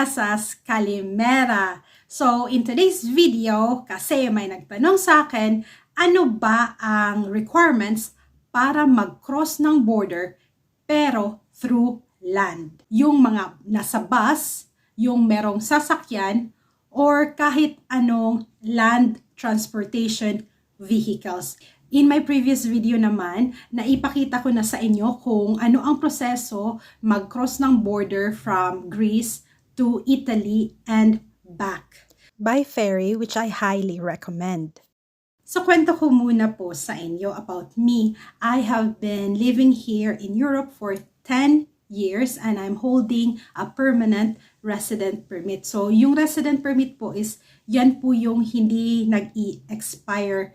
Yasas Kalimera! So, in today's video, kasi may nagtanong sa akin, ano ba ang requirements para mag-cross ng border pero through land? Yung mga nasa bus, yung merong sasakyan, or kahit anong land transportation vehicles. In my previous video naman, naipakita ko na sa inyo kung ano ang proseso mag-cross ng border from Greece to Italy and back by ferry, which I highly recommend. So, kwento ko muna po sa inyo about me. I have been living here in Europe for 10 years and I'm holding a permanent resident permit. So, yung resident permit po is, yan po yung hindi nag-i-expire.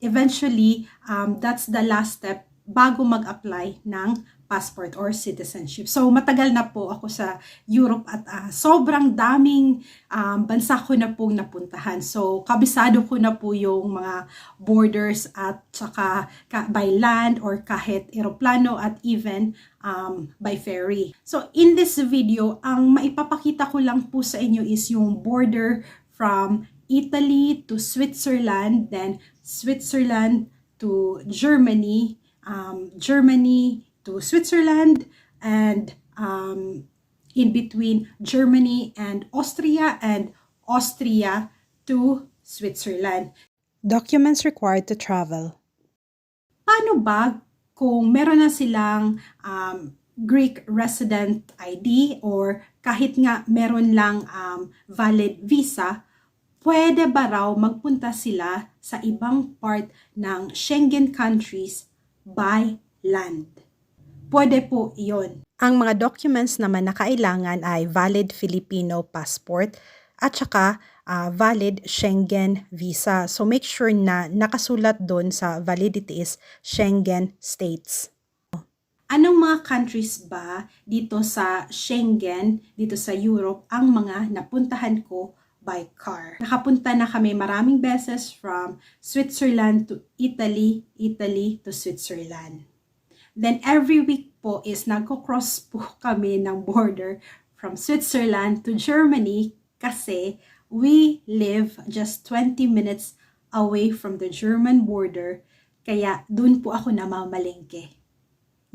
Eventually, that's the last step bago mag-apply ng passport or citizenship. So, matagal na po ako sa Europe at sobrang daming bansa ko na pong napuntahan. So, kabisado ko na po yung mga borders at saka by land or kahit eroplano at even by ferry. So, in this video, ang maipapakita ko lang po sa inyo is yung border from Italy to Switzerland, then Switzerland to Germany, Germany to Switzerland, and in between Germany and Austria to Switzerland. Documents required to travel. Paano ba kung meron na silang Greek resident ID or kahit nga meron lang valid visa, pwede ba raw magpunta sila sa ibang part ng Schengen countries by land? Pwede po iyon. Ang mga documents naman na kailangan ay valid Filipino passport at saka valid Schengen visa. So make sure na nakasulat doon sa validity is Schengen states. Anong mga countries ba dito sa Schengen, dito sa Europe, ang mga napuntahan ko by car? Nakapunta na kami maraming beses from Switzerland to Italy, Italy to Switzerland. Then every week po is nagko-cross po kami ng border from Switzerland to Germany kasi we live just 20 minutes away from the German border, kaya dun po ako namamalengke.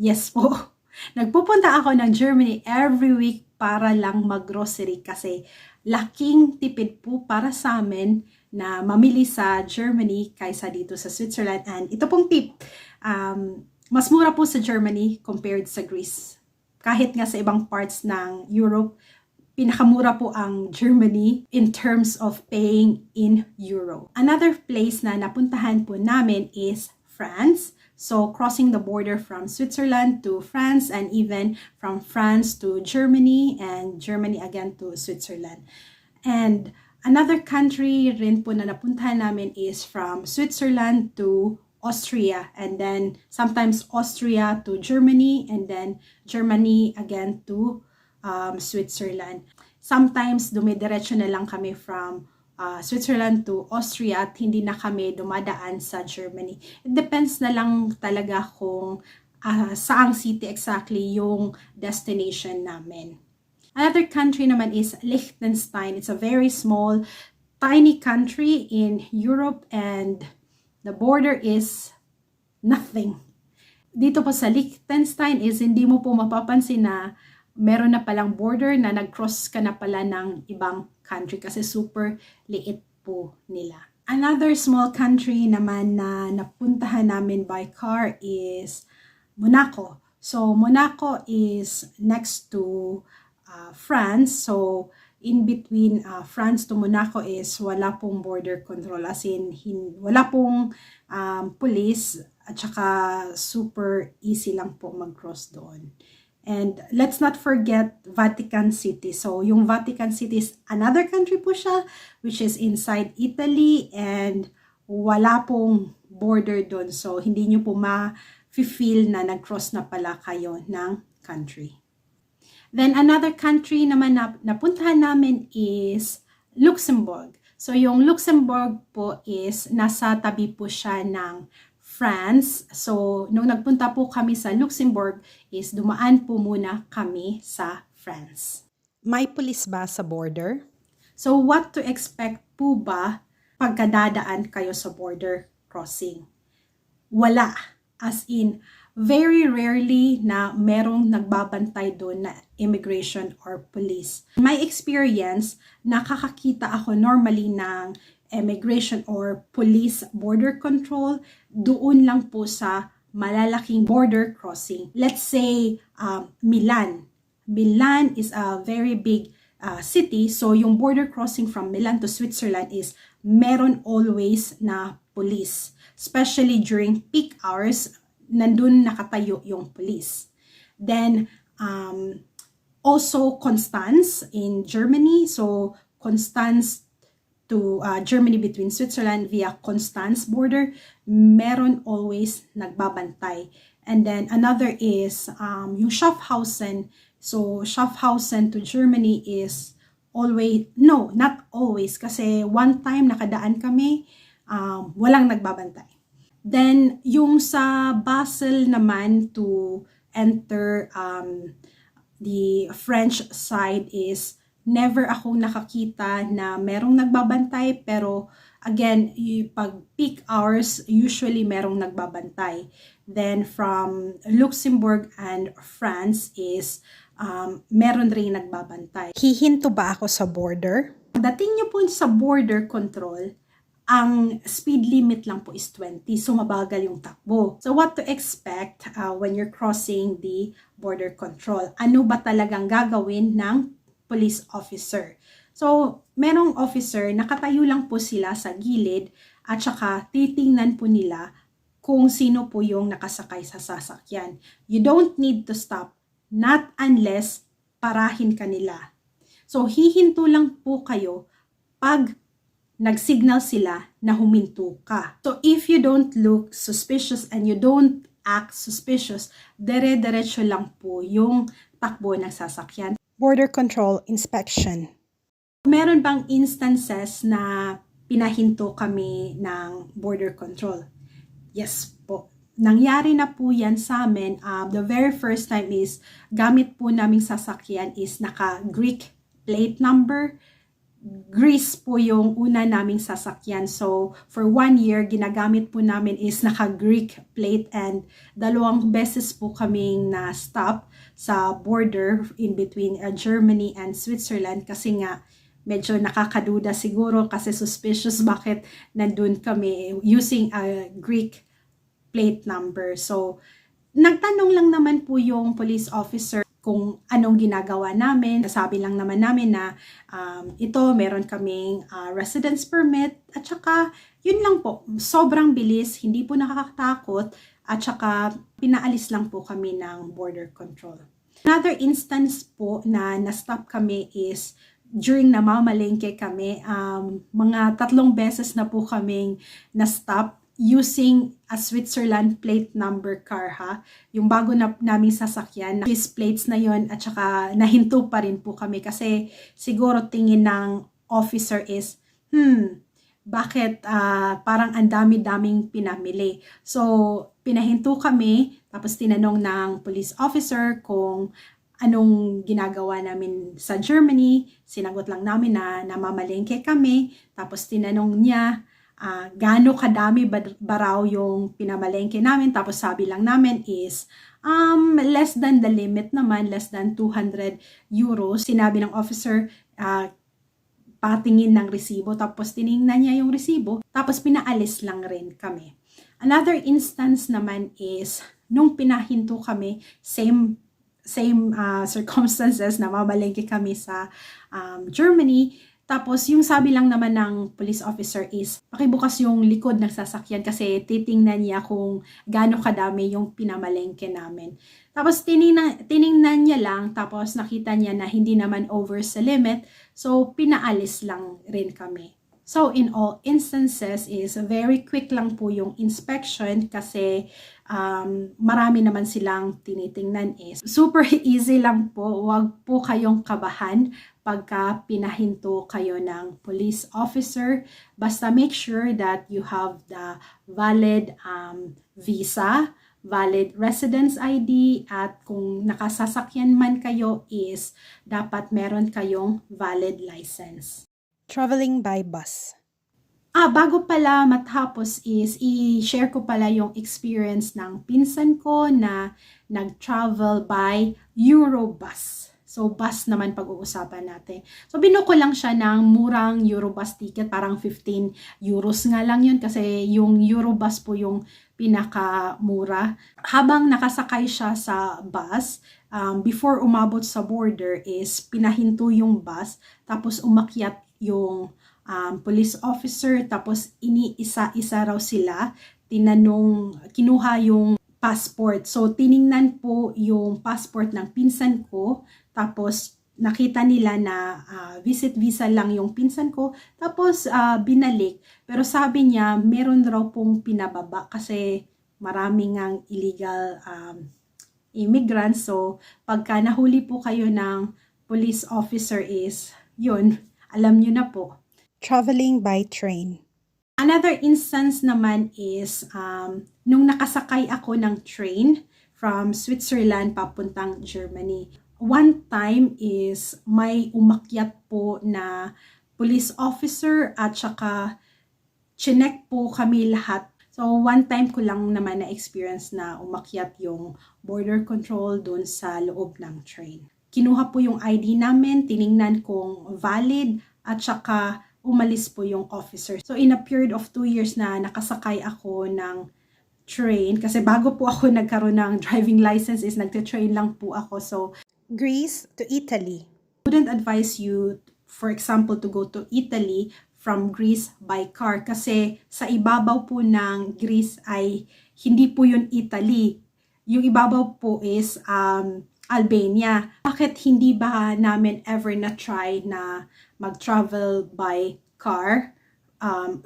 Yes po. Nagpupunta ako ng Germany every week para lang mag-grocery kasi laking tipid po para sa amin na mamili sa Germany kaysa dito sa Switzerland. And ito pong tip, mas mura po sa Germany compared sa Greece. Kahit nga sa ibang parts ng Europe, pinakamura po ang Germany in terms of paying in euro. Another place na napuntahan po namin is France. So, crossing the border from Switzerland to France and even from France to Germany and Germany again to Switzerland. And another country rin po na napuntahan namin is from Switzerland to Austria and then sometimes Austria to Germany and then Germany again to Switzerland. Sometimes dumidiretso na lang kami from Switzerland to Austria at hindi na kami dumadaan sa Germany. It depends na lang talaga kung saang city exactly yung destination namin. Another country naman is Liechtenstein. It's a very small, tiny country in Europe and the border is nothing. Dito po sa Liechtenstein is hindi mo po mapapansin na meron na palang border na nag-cross ka na pala ng ibang country kasi super liit po nila. Another small country naman na napuntahan namin by car is Monaco. So Monaco is next to France. So in between France to Monaco is wala pong border control, as in wala pong police at saka super easy lang po mag-cross doon. And let's not forget Vatican City. So, yung Vatican City is another country po siya, which is inside Italy and wala pong border doon. So, hindi nyo po ma-feel na nag-cross na pala kayo ng country. Then, another country naman na napuntahan namin is Luxembourg. So, yung Luxembourg po is nasa tabi po siya ng France. So, nung nagpunta po kami sa Luxembourg is dumaan po muna kami sa France. May pulis ba sa border? So what to expect po ba pagkadadaan kayo sa border crossing? Wala. As in, very rarely na merong nagbabantay doon na immigration or police. My experience, nakakakita ako normally ng immigration or police border control doon lang po sa malalaking border crossing. Let's say Milan. Milan is a very big city, so yung border crossing from Milan to Switzerland is meron always na police. Especially during peak hours, nandun nakatayo yung police. Then, also Constance in Germany. So, Constance to Germany between Switzerland via Constance border, meron always nagbabantay. And then, another is yung Schaffhausen. So, Schaffhausen to Germany is always, no, not always. Kasi one time nakadaan kami, walang nagbabantay. Then, yung sa Basel naman to enter the French side is never akong nakakita na merong nagbabantay. Pero, again, pag peak hours, usually merong nagbabantay. Then, from Luxembourg and France is meron rin nagbabantay. Hihinto ba ako sa border? Dating niyo po sa border control, ang speed limit lang po is 20. So, mabagal yung takbo. So, what to expect when you're crossing the border control? Ano ba talagang gagawin ng police officer? So, merong officer, nakatayo lang po sila sa gilid at saka titingnan po nila kung sino po yung nakasakay sa sasakyan. You don't need to stop, not unless parahin ka nila. So, hihinto lang po kayo pag nag-signal sila na huminto ka. So, if you don't look suspicious and you don't act suspicious, dire-diretso lang po yung takbo ng sasakyan. Border control inspection. Meron bang instances na pinahinto kami ng border control? Yes po. Nangyari na po yan sa amin. The very first time is, gamit po naming sasakyan is naka-Greek plate number. Greece po yung una naming sasakyan. So, for 1 year, ginagamit po namin is naka-Greek plate and 2 beses po kaming na-stop sa border in between Germany and Switzerland kasi nga medyo nakakaduda siguro kasi suspicious bakit nandun kami using a Greek plate number. So, nagtanong lang naman po yung police officer kung anong ginagawa namin. Sabi lang naman namin na ito, meron kaming residence permit at saka yun lang po, sobrang bilis, hindi po nakakatakot at saka pinaalis lang po kami ng border control. Another instance po na na-stop kami is during namamalengke kami, mga 3 beses na po kaming na-stop using a Switzerland plate number car ha. Yung bago na naming sasakyan, Swiss plates na yon at saka nahinto pa rin po kami kasi siguro tingin ng officer is, bakit parang ang dami-daming pinamili. So, pinahinto kami, tapos tinanong ng police officer kung anong ginagawa namin sa Germany. Sinagot lang namin na namamalengke kami, tapos tinanong niya, gaano kadami ba raw yung pinamalengke namin, tapos sabi lang namin is less than the limit naman, less than 200 euros. Sinabi ng officer, patingin ng resibo, tapos tiningnan niya yung resibo, tapos pinaalis lang rin kami. Another instance naman is nung pinahinto kami, same circumstances, na mamalengke kami sa Germany. Tapos, yung sabi lang naman ng police officer is, pakibukas yung likod ng sasakyan kasi titingnan niya kung gaano kadami yung pinamalengke namin. Tapos, tiningnan niya lang, tapos nakita niya na hindi naman over sa limit, so pinaalis lang rin kami. So, in all instances is very quick lang po yung inspection kasi marami naman silang tinitingnan is. Super easy lang po, huwag po kayong kabahan pagka pinahinto kayo ng police officer. Basta make sure that you have the valid visa, valid residence ID, at kung nakasasakyan man kayo is dapat meron kayong valid license. Traveling by bus. Bago pala matapos is i-share ko pala yung experience ng pinsan ko na nag-travel by Eurobus. So, bus naman pag-uusapan natin. So, binuko lang siya ng murang Eurobus ticket. Parang 15 euros nga lang yun kasi yung Eurobus po yung pinakamura. Habang nakasakay siya sa bus, before umabot sa border is pinahinto yung bus. Tapos umakyat yung police officer, tapos iniisa-isa raw sila, kinuha yung passport. So, tiningnan po yung passport ng pinsan ko, tapos nakita nila na visit visa lang yung pinsan ko, tapos binalik. Pero sabi niya, meron raw pong pinababa kasi maraming ang illegal immigrants. So, pagka nahuli po kayo ng police officer is, yun, alam nyo na po. Traveling by train. Another instance naman is nung nakasakay ako ng train from Switzerland papuntang Germany. One time is may umakyat po na police officer at saka chinek po kami lahat. So one time ko lang naman na experience na umakyat yung border control dun sa loob ng train. Kinuha po yung ID namin, tiningnan kung valid at saka umalis po yung officer. So in a period of 2 years na nakasakay ako ng train, kasi bago po ako nagkaroon ng driving license is nagte-train lang po ako. So Greece to Italy. I wouldn't advise you, for example, to go to Italy from Greece by car kasi sa ibabaw po ng Greece ay hindi po yun Italy. Yung ibabaw po is Albania. Bakit hindi ba namin ever na-try na mag-travel by car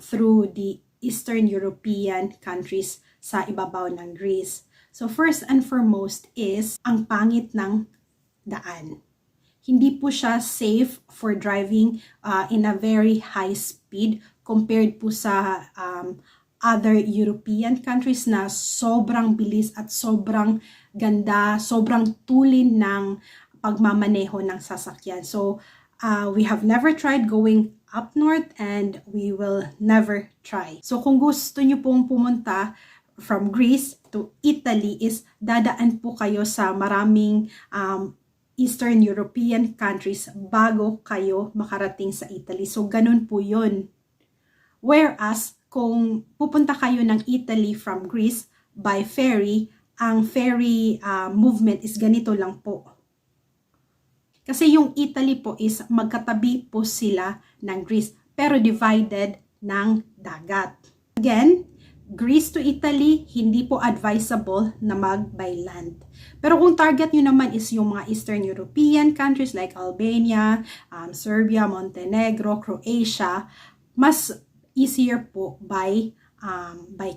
through the Eastern European countries sa ibabaw ng Greece? So first and foremost is ang pangit ng daan. Hindi po siya safe for driving in a very high speed compared po sa other European countries na sobrang bilis at sobrang ganda, sobrang tulin ng pagmamaneho ng sasakyan. So, we have never tried going up north and we will never try. So, kung gusto nyo pong pumunta from Greece to Italy is dadaan po kayo sa maraming Eastern European countries bago kayo makarating sa Italy. So, ganun po yun. Whereas, kung pupunta kayo ng Italy from Greece by ferry, ang ferry movement is ganito lang po. Kasi yung Italy po is magkatabi po sila ng Greece, pero divided ng dagat. Again, Greece to Italy, hindi po advisable na mag-by land. Pero kung target nyo naman is yung mga Eastern European countries like Albania, Serbia, Montenegro, Croatia, mas easier po by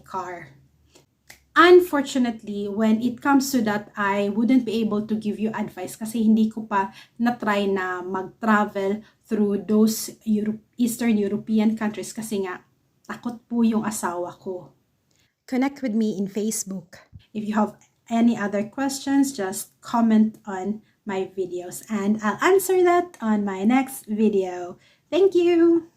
car. Unfortunately, when it comes to that, I wouldn't be able to give you advice kasi hindi ko pa na-try na mag-travel through those Eastern European countries kasi nga takot po yung asawa ko. Connect with me in Facebook. If you have any other questions, just comment on my videos and I'll answer that on my next video. Thank you!